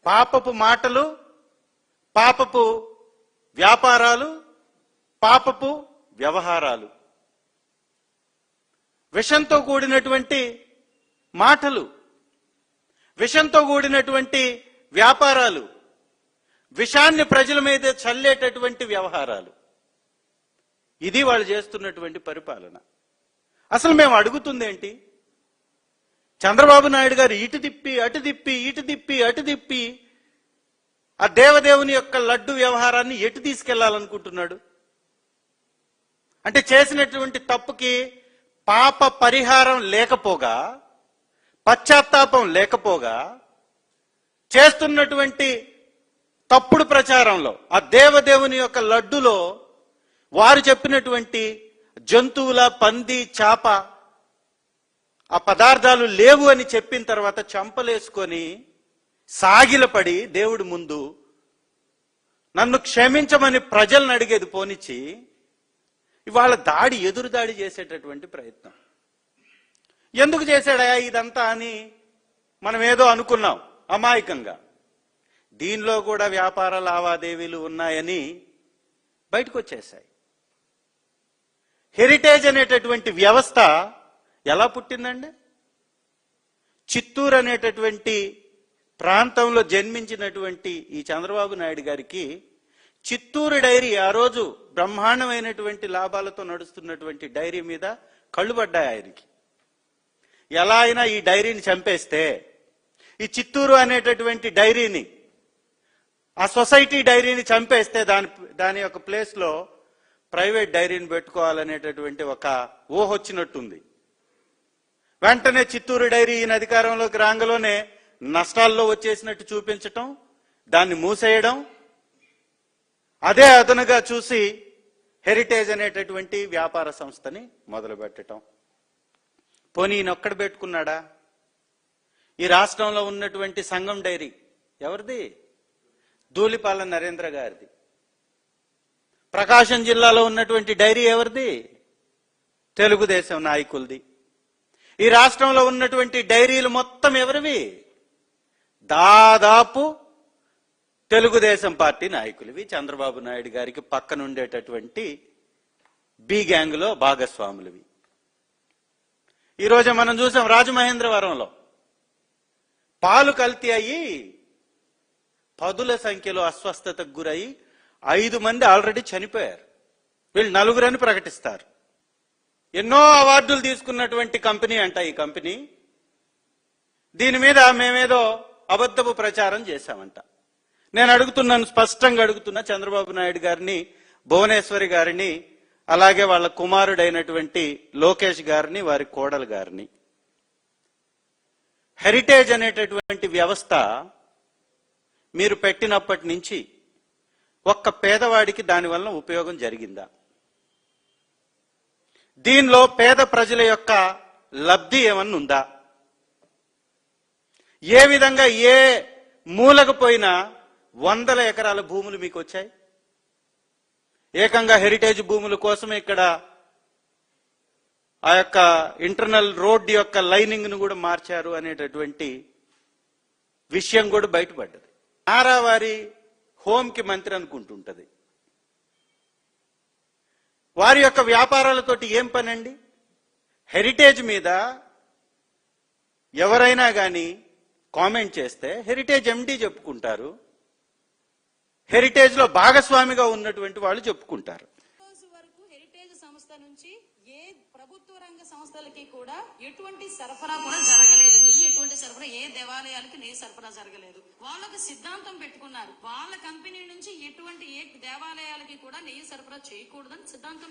పాపపు మాటలు, పాపపు వ్యాపారాలు, పాపపు వ్యవహారాలు, విషంతో కూడినటువంటి మాటలు, విషంతో కూడినటువంటి వ్యాపారాలు, విషాన్ని ప్రజల మీద చల్లేటటువంటి వ్యవహారాలు. ఇది వాళ్ళు చేస్తున్నటువంటి పరిపాలన. అసలు మేము అడుగుతుంది ఏంటి? చంద్రబాబు నాయుడు గారు ఇటు తిప్పి అటు తిప్పి ఇటు తిప్పి అటు తిప్పి ఆ దేవదేవుని యొక్క లడ్డు వ్యవహారాన్ని ఎటు తీసుకెళ్లాలనుకుంటున్నాడు? అంటే చేసినటువంటి తప్పుకి పాప పరిహారం లేకపోగా, పశ్చాత్తాపం లేకపోగా, చేస్తున్నటువంటి తప్పుడు ప్రచారంలో ఆ దేవదేవుని యొక్క లడ్డులో వారు చెప్పినటువంటి జంతువుల, పంది, చేప ఆ పదార్థాలు లేవు అని చెప్పిన తర్వాత చంపలేసుకొని సాగిలపడి దేవుడి ముందు నన్ను క్షమించమని ప్రజలను అడిగేది పోనిచ్చి ఇవాళ ఎదురు దాడి చేసేటటువంటి ప్రయత్నం. ఎందుకు చేశాడా ఇదంతా అని మనం ఏదో అనుకున్నాం అమాయకంగా. దీనిలో కూడా వ్యాపార లావాదేవీలు ఉన్నాయని బయటకు వచ్చేసాయి. హెరిటేజ్ అనేటటువంటి వ్యవస్థ ఎలా పుట్టిందండి? చిత్తూరు అనేటటువంటి ప్రాంతంలో జన్మించినటువంటి ఈ చంద్రబాబు నాయుడు గారికి చిత్తూరు డైరీ ఆ రోజు బ్రహ్మాండమైనటువంటి లాభాలతో నడుస్తున్నటువంటి డైరీ మీద కళ్ళు పడ్డాయి ఆయనకి. ఎలా అయినా ఈ డైరీని చంపేస్తే, ఈ చిత్తూరు అనేటటువంటి డైరీని, ఆ సొసైటీ డైరీని చంపేస్తే దాని యొక్క ప్లేస్ లో ప్రైవేట్ డైరీని పెట్టుకోవాలనేటటువంటి ఒక ఊహ వచ్చినట్టుంది. వెంటనే చిత్తూరు డైరీ ఈయన అధికారంలోకి రాంగలోనే నష్టాల్లో వచ్చేసినట్టు చూపించటం, దాన్ని మూసేయడం, అదే అదనుగా చూసి హెరిటేజ్ అనేటటువంటి వ్యాపార సంస్థని మొదలు పెట్టడం. పోనీ ఈయన ఒక్కడ పెట్టుకున్నాడా? ఈ రాష్ట్రంలో ఉన్నటువంటి సంఘం డైరీ ఎవరిది? ధూళిపాల నరేంద్ర గారిది. ప్రకాశం జిల్లాలో ఉన్నటువంటి డైరీ ఎవరిది? తెలుగుదేశం నాయకులది. ఈ రాష్ట్రంలో ఉన్నటువంటి డైరీలు మొత్తం ఎవరివి? దాదాపు తెలుగుదేశం పార్టీ నాయకులవి, చంద్రబాబు నాయుడు గారికి పక్కనుండేటటువంటి బి గ్యాంగ్ లో భాగస్వాములవి. ఈరోజు మనం చూసాం రాజమహేంద్రవరంలో పాలు కల్తీ అయ్యి పదుల సంఖ్యలో అస్వస్థతకు గురై 5 మంది ఆల్రెడీ చనిపోయారు. వీళ్ళు 4 ప్రకటిస్తారు. ఎన్నో అవార్డులు తీసుకున్నటువంటి కంపెనీ అంట ఈ కంపెనీ. దీని మీద మేమేదో అబద్ధపు ప్రచారం చేశామంట. నేను అడుగుతున్నాను, స్పష్టంగా అడుగుతున్నా చంద్రబాబు నాయుడు గారిని, భువనేశ్వరి గారిని, అలాగే వాళ్ళ కుమారుడైనటువంటి లోకేష్ గారిని, వారి కోడలు గారిని, హెరిటేజ్ అనేటటువంటి వ్యవస్థ మీరు పెట్టినప్పటి నుంచి ఒక్క పేదవాడికి దానివల్ల ఉపయోగం జరిగిందా? దీనిలో పేద ప్రజల యొక్క లబ్ధి ఏమన్నా ఉందా? ఏ విధంగా ఏ మూలకు పోయినా 100 ఎకరాల భూములు మీకు వచ్చాయి. ఏకంగా హెరిటేజ్ భూముల కోసం ఇక్కడ ఆ యొక్క ఇంటర్నల్ రోడ్ యొక్క లైనింగ్ ను కూడా మార్చారు అనేటటువంటి విషయం కూడా బయటపడ్డది. వారి హోంకి మంత్రి అనుకుంటుంటది. వారి యొక్క వ్యాపారాలతోటి ఏం పనండి? హెరిటేజ్ మీద ఎవరైనా కానీ కామెంట్ చేస్తే హెరిటేజ్ ఎండి చెప్పుకుంటారు, హెరిటేజ్ లో భాగస్వామిగా ఉన్నటువంటి వాళ్ళు చెప్పుకుంటారు. హెరిటేజ్ సంస్థ నుంచి ఏ ప్రభుత్వ రంగ సంస్థలకి కూడా ఎటువంటి సరఫరా కూడా జరగలేదు. నెయ్యి ఎటువంటి సరఫరా, ఏ దేవాలయాలకి నెయ్యి సరఫరా జరగలేదు. వాళ్ళకి సిద్ధాంతం పెట్టుకున్నారు, వాళ్ళ కంపెనీ నుంచి ఎటువంటి ఏ దేవాలయాలకి కూడా నెయ్యి సరఫరా చేయకూడదని సిద్ధాంతం.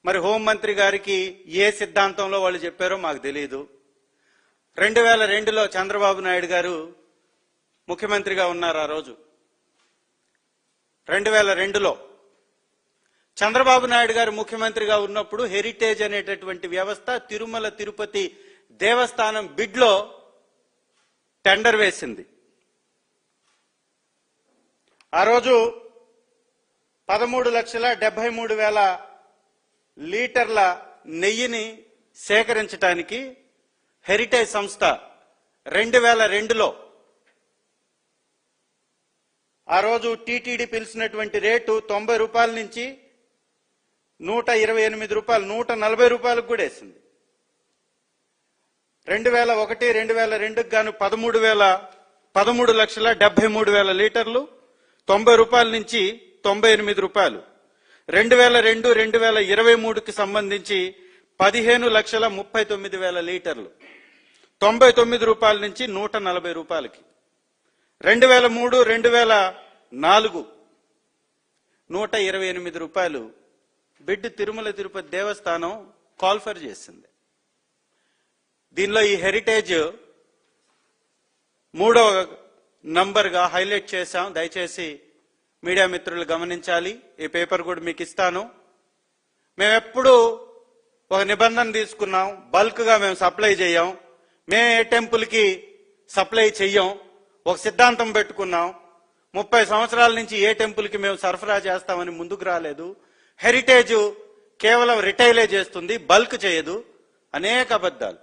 మరి హోంమంత్రి గారికి ఏ సిద్ధాంతంలో వాళ్ళు చెప్పారో మాకు తెలియదు. 2002లో చంద్రబాబు నాయుడు గారు ముఖ్యమంత్రిగా ఉన్నారు. ఆ రోజు 2002లో చంద్రబాబు నాయుడు గారు ముఖ్యమంత్రిగా ఉన్నప్పుడు హెరిటేజ్ అనేటటువంటి వ్యవస్థ తిరుమల తిరుపతి దేవస్థానం బిడ్లో టెండర్ వేసింది. ఆ రోజు 13,73,000 లీటర్ల నెయ్యిని సేకరించడానికి హెరిటేజ్ సంస్థ 2002లో ఆ రోజు టీటీడీ పిలిచినటువంటి రేటు 90 రూపాయల నుంచి 128 రూపాయలు, 140 రూపాయలకు కూడా వేసింది. 2001, 2002 గాను 13,73,000 లీటర్లు, 90 రూపాయల నుంచి 98 రూపాయలు. 2002, 2023కి సంబంధించి 15,39,000 లీటర్లు, 99 రూపాయల నుంచి 140 రూపాయలకి. 2003, 2004 128 రూపాయలు బిడ్ తిరుమల తిరుపతి దేవస్థానం కాల్ఫర్ చేసింది. దీనిలో ఈ హెరిటేజ్ 3వ నంబర్గా హైలైట్ చేశాం. దయచేసి మీడియా మిత్రులు గమనించాలి. ఈ పేపర్ కూడా మీకు ఇస్తాను. మేమెప్పుడు ఒక నిబంధన తీసుకున్నాం, బల్క్ గా మేము సప్లై చేయం, మేము ఏ టెంపుల్కి సప్లై చెయ్యం. ఒక సిద్ధాంతం పెట్టుకున్నాం. 30 సంవత్సరాల నుంచి ఏ టెంపుల్కి మేము సరఫరా చేస్తామని ముందుకు రాలేదు. హెరిటేజ్ కేవలం రిటైలే చేస్తుంది, బల్క్ చేయదు. అనేక అబద్ధాలు.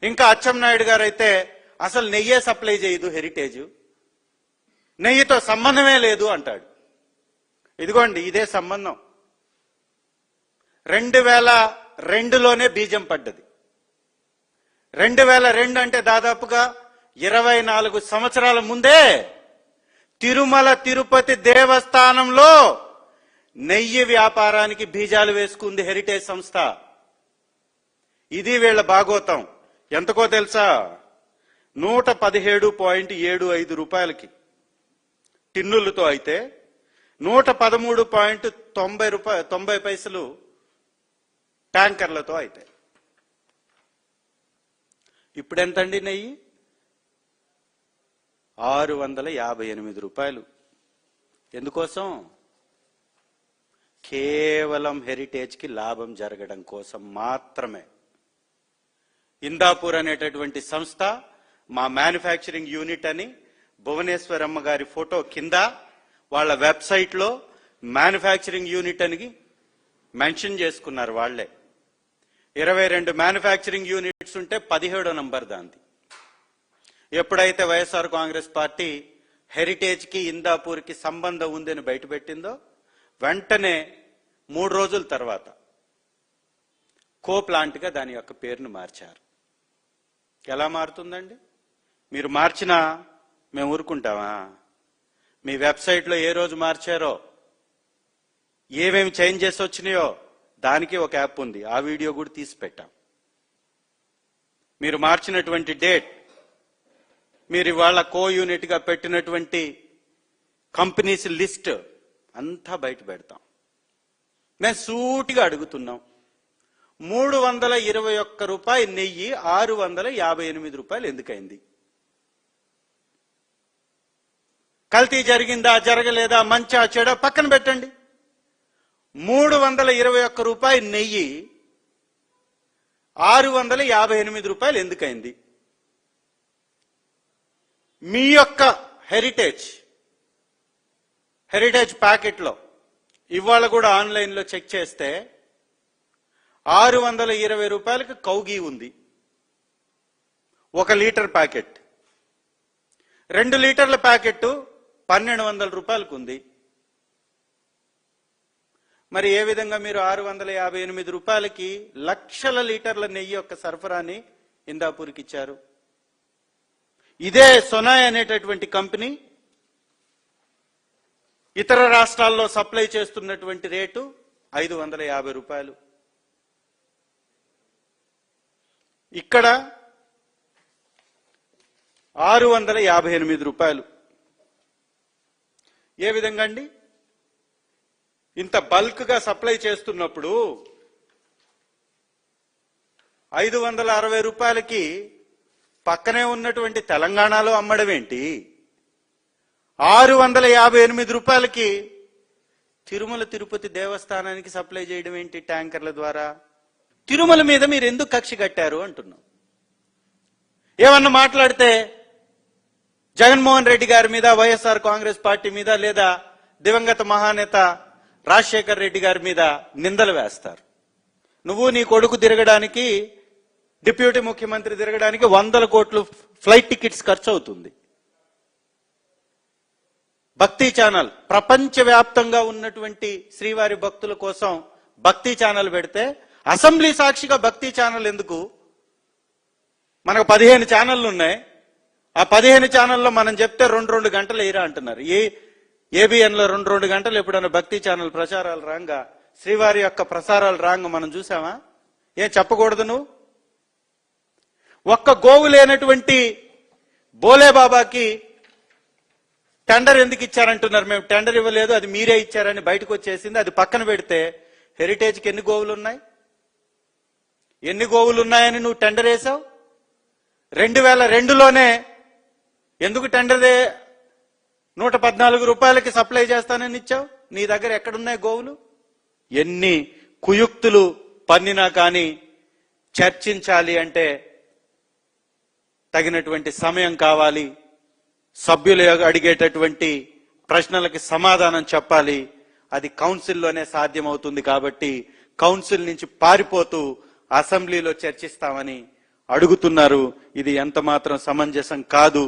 ఇంకా అచ్చెన్నాయుడు గారు అయితే అసలు నెయ్యే సప్లై చేయదు హెరిటేజ్, నెయ్యితో సంబంధమే లేదు అంటాడు. ఇదిగోండి ఇదే సంబంధం. 2002లోనే బీజం పడ్డది. 2002 అంటే దాదాపుగా 24 సంవత్సరాల ముందే తిరుమల తిరుపతి దేవస్థానంలో నెయ్యి వ్యాపారానికి బీజాలు వేసుకుంది హెరిటేజ్ సంస్థ. ఇది వీళ్ళ భాగోతం. ఎంతకో తెలుసా? 117.75 రూపాయలకి టిన్నులతో అయితే 113.90 పైసలు ట్యాంకర్లతో అయితే. ఇప్పుడు ఎంతండి నెయ్యి? 658 రూపాయలు. ఎందుకోసం? కేవలం హెరిటేజ్కి లాభం జరగడం కోసం మాత్రమే. ఇందాపూర్ అనేటటువంటి సంస్థ మా మ్యానుఫ్యాక్చరింగ్ యూనిట్ అని భువనేశ్వరమ్మ గారి ఫోటో కింద వాళ్ళ వెబ్సైట్లో మ్యానుఫ్యాక్చరింగ్ యూనిట్ అని మెన్షన్ చేసుకున్నారు వాళ్లే. 22 మ్యానుఫ్యాక్చరింగ్ యూనిట్స్ ఉంటే 17వ నంబర్ దాంది. ఎప్పుడైతే వైఎస్ఆర్ కాంగ్రెస్ పార్టీ హెరిటేజ్కి ఇందాపూర్కి సంబంధం ఉందని బయటపెట్టిందో వెంటనే 3 రోజుల తర్వాత కో ప్లాంట్గా దాని యొక్క పేరును మార్చారు. ఎలా మారుతుందండి? మీరు మార్చినా మేము ఊరుకుంటామా? మీ వెబ్సైట్లో ఏ రోజు మార్చారో, ఏమేమి చేంజెస్ వచ్చినాయో దానికి ఒక యాప్ ఉంది. ఆ వీడియో కూడా తీసి పెట్టాం. మీరు మార్చినటువంటి డేట్, మీరు ఇవాళ కో యూనిట్గా పెట్టినటువంటి కంపెనీస్ లిస్ట్ అంతా బయట పెడతాం. మేము సూటిగా అడుగుతున్నాం. 321 రూపాయలు నెయ్యి 658 రూపాయలు ఎందుకైంది? కల్తీ జరిగిందా జరగలేదా, మంచా చెడా పక్కన పెట్టండి. 321 రూపాయలు నెయ్యి 658 రూపాయలు ఎందుకైంది? మీ యొక్క హెరిటేజ్ ప్యాకెట్లో ఇవాళ కూడా ఆన్లైన్లో చెక్ చేస్తే 620 రూపాయలకు కౌగీ ఉంది 1 లీటర్ ప్యాకెట్. 2 లీటర్ల ప్యాకెట్ 1200 రూపాయలకు ఉంది. మరి ఏ విధంగా మీరు 658 రూపాయలకి లక్షల లీటర్ల నెయ్యి యొక్క సరఫరాని ఇందాపూర్కి ఇచ్చారు? ఇదే సొనాయ్ అనేటటువంటి కంపెనీ ఇతర రాష్ట్రాల్లో సప్లై చేస్తున్నటువంటి రేటు 550 రూపాయలు. ఇక్కడ 658 రూపాయలు. ఏ విధంగా అండి? ఇంత బల్క్ గా సప్లై చేస్తున్నప్పుడు 560 రూపాయలకి పక్కనే ఉన్నటువంటి తెలంగాణలో అమ్మడం ఏంటి? 658 రూపాయలకి తిరుమల తిరుపతి దేవస్థానానికి సప్లై చేయడం ఏంటి ట్యాంకర్ల ద్వారా? తిరుమల మీద మీరు ఎందుకు కక్ష కట్టారు అంటున్నాం. ఏమన్నా మాట్లాడితే జగన్మోహన్ రెడ్డి గారి మీద, వైఎస్ఆర్ కాంగ్రెస్ పార్టీ మీద, లేదా దివంగత మహానేత రాజశేఖర్ రెడ్డి గారి మీద నిందలు వేస్తారు. నువ్వు నీ కొడుకు తిరగడానికి, డిప్యూటీ ముఖ్యమంత్రి తిరగడానికి 100 కోట్లు ఫ్లైట్ టికెట్స్ ఖర్చు అవుతుంది. భక్తి ఛానల్ ప్రపంచవ్యాప్తంగా ఉన్నటువంటి శ్రీవారి భక్తుల కోసం భక్తి ఛానల్ పెడితే అసెంబ్లీ సాక్షిగా భక్తి ఛానల్ ఎందుకు? మనకు 15 ఛానళ్లు ఉన్నాయి. ఆ 15 ఛానల్లో మనం చెప్తే 2 గంటలు వేయరా అంటున్నారు. ఏబిఎన్ లో 2 గంటలు ఎప్పుడైనా భక్తి ఛానల్ ప్రచారాలు రాంగా, శ్రీవారి యొక్క ప్రసారాలు రాంగా మనం చూసామా? ఏం చెప్పకూడదు నువ్వు? ఒక్క గోవు లేనటువంటి బోలే బాబాకి టెండర్ ఎందుకు ఇచ్చారంటున్నారు. మేము టెండర్ ఇవ్వలేదు, అది మీరే ఇచ్చారని బయటకు వచ్చేసింది. అది పక్కన పెడితే హెరిటేజ్కి ఎన్ని గోవులు ఉన్నాయి? ఎన్ని గోవులు ఉన్నాయని నువ్వు టెండర్ వేసావు? 2002లోనే ఎందుకు టెండర్ 114 రూపాయలకి సప్లై చేస్తానని ఇచ్చావు? నీ దగ్గర ఎక్కడున్నాయి గోవులు? ఎన్ని కుయుక్తులు పన్నినా కానీ చర్చించాలి అంటే తగినటువంటి సమయం కావాలి. సభ్యులు అడిగేటటువంటి ప్రశ్నలకి సమాధానం చెప్పాలి. అది కౌన్సిల్లోనే సాధ్యమవుతుంది. కాబట్టి కౌన్సిల్ నుంచి పారిపోతూ అసెంబ్లీలో చర్చిస్తామని అడుగుతున్నారు. ఇది ఎంత మాత్రం సమంజసం కాదు.